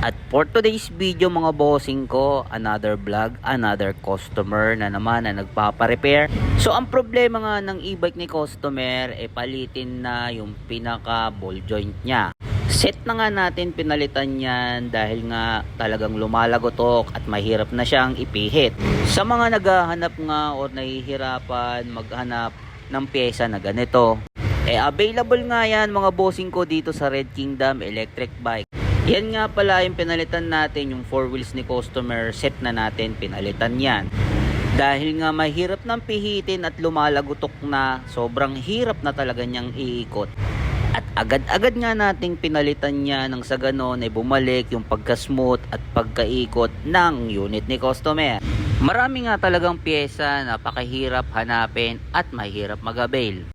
At for today's video mga bossing ko, another vlog, another customer na naman na nagpapa-repair. So ang problema nga ng e-bike ni customer, palitin na yung pinaka ball joint niya. Set na nga natin pinalitan yan dahil nga talagang lumalagotok at mahirap na siyang ipihit. Sa mga naghahanap nga o nahihirapan maghanap ng pyesa na ganito, available nga yan mga bossing ko dito sa Red Kingdom Electric Bike. Yan nga pala yung pinalitan natin, yung 4 wheels ni customer, set na natin pinalitan yan. Dahil nga mahirap nang pihitin at lumalagotok na, sobrang hirap na talaga niyang iikot. At agad-agad nga nating pinalitan niya nang sa ganon ay bumalik yung pagka-smooth at pagkaikot ng unit ni customer. Marami nga talagang pyesa, napakahirap hanapin at mahirap mag-avail.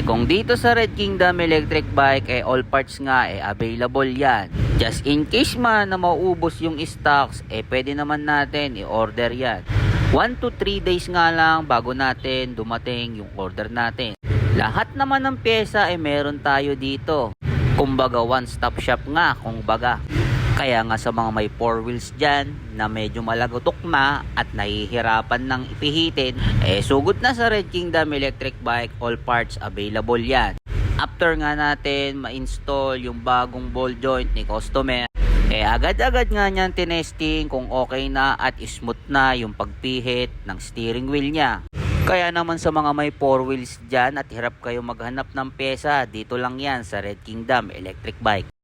Kung dito sa Red Kingdom Electric Bike, all parts nga available yan. Just in case man na maubos yung stocks, pwede naman natin i-order yan. 1 to 3 days nga lang bago natin dumating yung order natin. Lahat naman ng pyesa meron tayo dito. Kumbaga one-stop shop nga, kumbaga. Kaya nga sa mga may 4 wheels dyan na medyo malagotok na at nahihirapan ng ipihitin, sugod na sa Red Kingdom Electric Bike, all parts available yan. After nga natin ma-install yung bagong ball joint ni customer, agad-agad nga niyan tinesting kung okay na at smooth na yung pagpihit ng steering wheel niya. Kaya naman sa mga may 4 wheels dyan at hirap kayo maghanap ng pyesa, dito lang yan sa Red Kingdom Electric Bike.